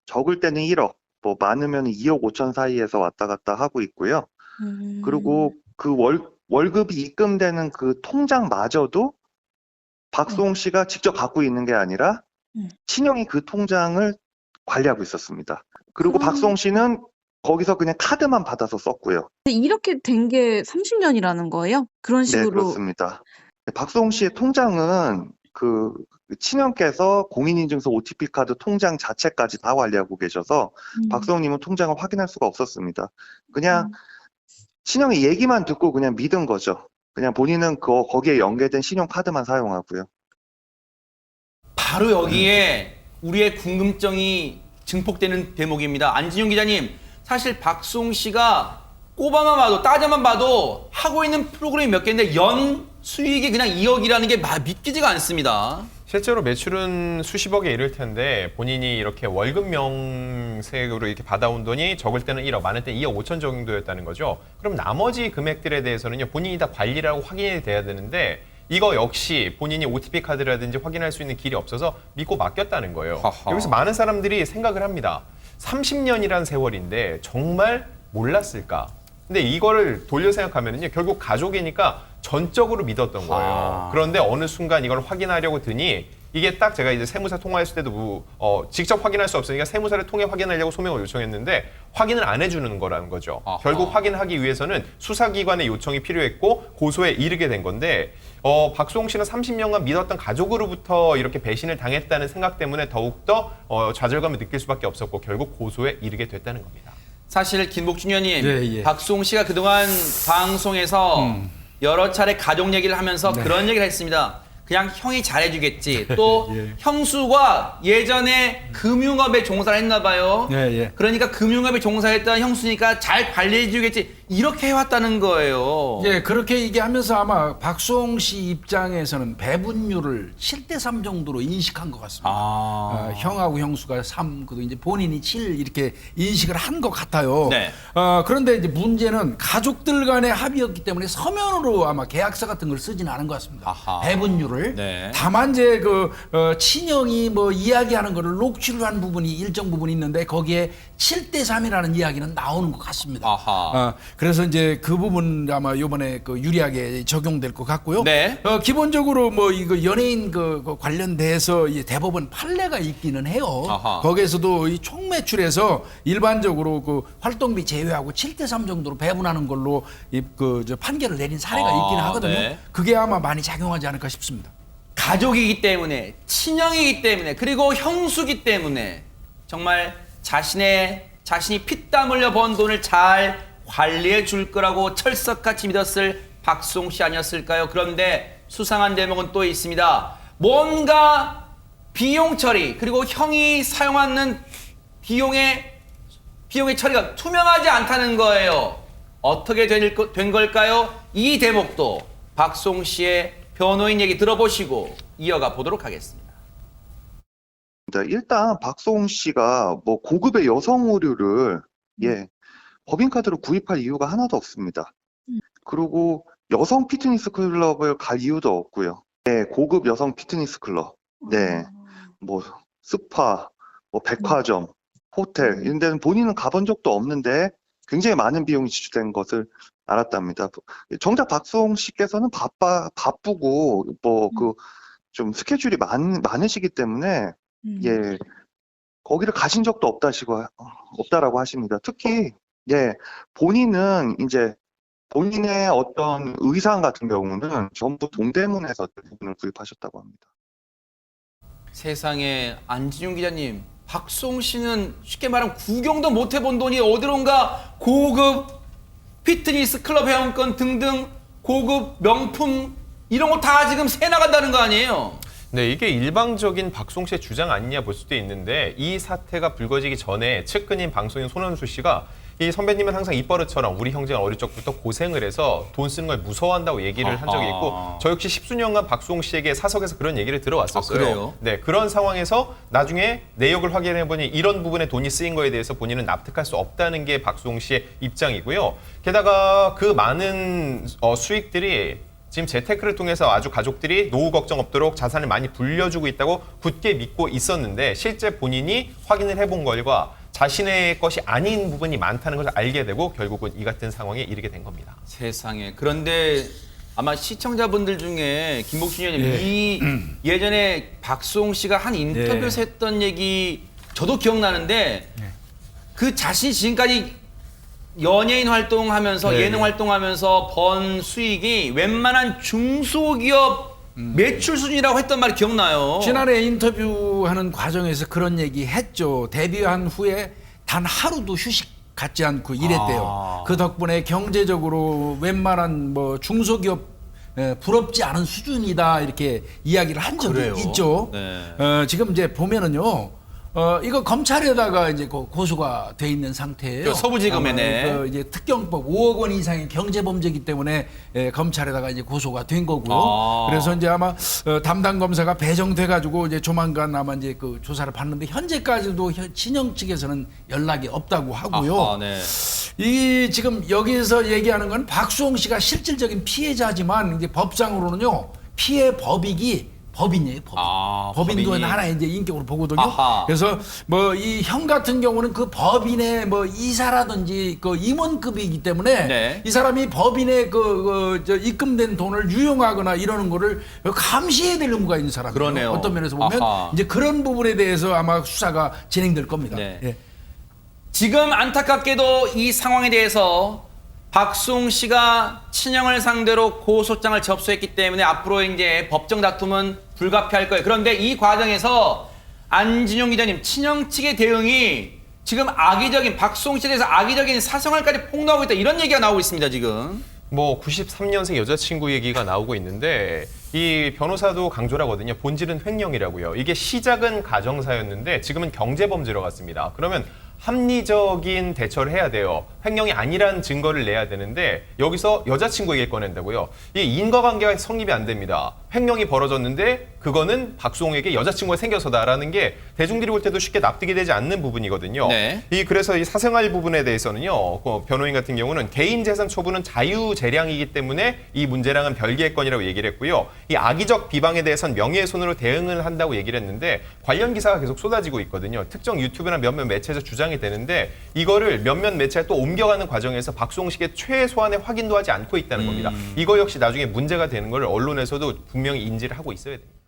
적을 때는 1억, 뭐 많으면 2억 5천 사이에서 왔다 갔다 하고 있고요. 그리고 그 월급이 입금되는 그 통장마저도 박수홍 씨가 직접 갖고 있는 게 아니라 친형이 그 통장을 관리하고 있었습니다. 그리고 박수홍 씨는 거기서 그냥 카드만 받아서 썼고요. 이렇게 된 게 30년이라는 거예요? 그런 네, 식으로. 그렇습니다. 박수홍 씨의 통장은 그 친형께서 공인인증서 OTP 카드 통장 자체까지 다 관리하고 계셔서 박수홍님은 통장을 확인할 수가 없었습니다. 그냥 친형의 얘기만 듣고 그냥 믿은 거죠. 그냥 본인은 거기에 연계된 신용카드만 사용하고요. 바로 여기에 우리의 궁금증이 증폭되는 대목입니다. 안진용 기자님, 사실 박수홍 씨가 꼽아만 봐도 따져만 봐도 하고 있는 프로그램이 몇 개인데 연 수익이 그냥 2억이라는 게 믿기지가 않습니다. 실제로 매출은 수십억에 이를 텐데 본인이 이렇게 월급 명세로 이렇게 받아온 돈이 적을 때는 1억, 많을 때는 2억 5천 정도였다는 거죠. 그럼 나머지 금액들에 대해서는요, 본인이 다 관리를 하고 확인이 돼야 되는데 이거 역시 본인이 OTP 카드라든지 확인할 수 있는 길이 없어서 믿고 맡겼다는 거예요. 하하. 여기서 많은 사람들이 생각을 합니다. 30년이란 세월인데 정말 몰랐을까? 근데 이거를 돌려 생각하면요, 결국 가족이니까 전적으로 믿었던 거예요. 그런데 어느 순간 이걸 확인하려고 드니 이게 딱 제가 이제 세무사 통화했을 때도 직접 확인할 수 없으니까 세무사를 통해 확인하려고 소명을 요청했는데 확인을 안 해주는 거라는 거죠. 아하. 결국 확인하기 위해서는 수사기관의 요청이 필요했고 고소에 이르게 된 건데 박수홍 씨는 30년간 믿었던 가족으로부터 이렇게 배신을 당했다는 생각 때문에 더욱더 좌절감을 느낄 수밖에 없었고 결국 고소에 이르게 됐다는 겁니다. 사실 김복준 의원님, 예. 박수홍 씨가 그동안 방송에서 여러 차례 가족 얘기를 하면서 그런 얘기를 했습니다. 그냥 형이 잘해주겠지. 또 예. 형수가 예전에 금융업에 종사를 했나 봐요. 예. 그러니까 금융업에 종사했던 형수니까 잘 관리해주겠지. 이렇게 해왔다는 거예요. 예, 그렇게 얘기하면서 아마 박수홍 씨 입장에서는 배분율을 7대3 정도로 인식한 것 같습니다. 형하고 형수가 3, 그리고 이제 본인이 7 이렇게 인식을 한 것 같아요. 네. 그런데 이제 문제는 가족들 간의 합의였기 때문에 서면으로 아마 계약서 같은 걸 쓰지는 않은 것 같습니다. 아하. 배분율을. 네. 다만 이제 친형이 뭐 이야기하는 거를 녹취를 한 부분이 일정 부분이 있는데 거기에 7대3이라는 이야기는 나오는 것 같습니다. 아하. 그래서 이제 그 부분 아마 이번에 유리하게 적용될 것 같고요. 네. 기본적으로 뭐 이거 연예인 그 관련돼서 이 대법원 판례가 있기는 해요. 아하. 거기에서도 이 총 매출에서 일반적으로 그 활동비 제외하고 7대3 정도로 배분하는 걸로 저 판결을 내린 사례가 있기는 하거든요. 네. 그게 아마 많이 작용하지 않을까 싶습니다. 가족이기 때문에, 친형이기 때문에, 그리고 형수기 때문에 정말 자신이 피땀 흘려 번 돈을 잘 관리해 줄 거라고 철석같이 믿었을 박수홍 씨 아니었을까요? 그런데 수상한 대목은 또 있습니다. 뭔가 비용 처리, 그리고 형이 사용하는 비용의 처리가 투명하지 않다는 거예요. 어떻게 된 걸까요? 이 대목도 박수홍 씨의 변호인 얘기 들어보시고 이어가 보도록 하겠습니다. 일단 박수홍 씨가 뭐 고급의 여성 의류를 법인카드로 구입할 이유가 하나도 없습니다. 그리고 여성 피트니스 클럽을 갈 이유도 없고요. 네, 고급 여성 피트니스 클럽, 네, 뭐 스파, 뭐 백화점, 호텔 이런 데는 본인은 가본 적도 없는데 굉장히 많은 비용이 지출된 것을 알았답니다. 정작 박수홍 씨께서는 바쁘고 뭐 좀 스케줄이 많으시기 때문에 거기를 가신 적도 없다라고 하십니다. 특히 본인은 이제 본인의 어떤 의상 같은 경우는 전부 동대문에서 대부분을 구입하셨다고 합니다. 세상에, 안진용 기자님, 박수홍 씨는 쉽게 말하면 구경도 못 해본 돈이 어디론가 고급 피트니스 클럽 회원권 등등 고급 명품 이런 거 다 지금 새 나간다는 거 아니에요? 네, 이게 일방적인 박수홍 씨의 주장 아니냐 볼 수도 있는데 이 사태가 불거지기 전에 측근인 방송인 손원수 씨가 이 선배님은 항상 입버릇처럼 우리 형제가 어릴 적부터 고생을 해서 돈 쓰는 걸 무서워한다고 얘기를 한 적이 있고 저 역시 십수년간 박수홍 씨에게 사석에서 그런 얘기를 들어왔었어요. 그래요? 네, 그런 상황에서 나중에 내역을 확인해보니 이런 부분에 돈이 쓰인 거에 대해서 본인은 납득할 수 없다는 게 박수홍 씨의 입장이고요. 게다가 그 많은 수익들이 지금 재테크를 통해서 아주 가족들이 노후 걱정 없도록 자산을 많이 불려주고 있다고 굳게 믿고 있었는데 실제 본인이 확인을 해본 결과 자신의 것이 아닌 부분이 많다는 것을 알게 되고 결국은 이 같은 상황에 이르게 된 겁니다. 세상에. 그런데 아마 시청자분들 중에 김복준 의원님 이 예전에 박수홍 씨가 한 인터뷰에서 했던 얘기 저도 기억나는데 그 자신이 지금까지 연예인 활동하면서 예능 활동하면서 번 수익이 웬만한 중소기업 매출 수준이라고 했던 말이 기억나요. 지난해 인터뷰하는 과정에서 그런 얘기 했죠. 데뷔한 후에 단 하루도 휴식 갖지 않고 일했대요. 그 덕분에 경제적으로 웬만한 뭐 중소기업 부럽지 않은 수준이다 이렇게 이야기를 한 적이 그래요? 있죠. 네. 지금 이제 보면은요. 이거 검찰에다가 이제 고소가 돼 있는 상태예요. 그 서부지검에네. 이제 특경법 5억 원 이상의 경제범죄이기 때문에 검찰에다가 이제 고소가 된 거고요. 그래서 이제 아마 담당 검사가 배정돼 가지고 이제 조만간 아마 이제 그 조사를 받는데 현재까지도 친형 측에서는 연락이 없다고 하고요. 네. 이 지금 여기서 얘기하는 건 박수홍 씨가 실질적인 피해자지만 이제 법상으로는요 피해 법익이 법인이에요, 법인. 법인도 법인이. 하나의 이제 인격으로 보거든요. 아하. 그래서 뭐 이 형 같은 경우는 그 법인의 뭐 이사라든지 그 임원급이기 때문에 네. 이 사람이 법인의 저 입금된 돈을 유용하거나 이러는 거를 감시해야 될 의무가 있는 사람이에요. 그러네요. 어떤 면에서 보면 아하. 이제 그런 부분에 대해서 아마 수사가 진행될 겁니다. 네. 예. 지금 안타깝게도 이 상황에 대해서 박수홍 씨가 친형을 상대로 고소장을 접수했기 때문에 앞으로 이제 법정 다툼은 불가피할 거예요. 그런데 이 과정에서 안진용 기자님, 친형 측의 대응이 지금 악의적인, 박수홍 씨에 대해서 악의적인 사생활까지 폭로하고 있다, 이런 얘기가 나오고 있습니다, 지금. 뭐 93년생 여자친구 얘기가 나오고 있는데 이 변호사도 강조를 하거든요. 본질은 횡령이라고요. 이게 시작은 가정사였는데 지금은 경제범죄로 갔습니다. 그러면 합리적인 대처를 해야 돼요. 횡령이 아니란 증거를 내야 되는데 여기서 여자친구 얘기를 꺼낸다고요. 이 인과관계가 성립이 안 됩니다. 횡령이 벌어졌는데 그거는 박수홍에게 여자친구가 생겨서다라는 게 대중들이 볼 때도 쉽게 납득이 되지 않는 부분이거든요. 네. 그래서 이 사생활 부분에 대해서는요. 변호인 같은 경우는 개인 재산 처분은 자유재량이기 때문에 이 문제랑은 별개의 건이라고 얘기를 했고요. 이 악의적 비방에 대해서는 명예훼손으로 대응을 한다고 얘기를 했는데 관련 기사가 계속 쏟아지고 있거든요. 특정 유튜브나 몇몇 매체에서 주장이 되는데 이거를 몇몇 매체가 또 옮겨가는 과정에서 박수홍 씨의 최소한의 확인도 하지 않고 있다는 겁니다. 이거 역시 나중에 문제가 되는 걸 언론에서도 분명히 인지를 하고 있어야 됩니다.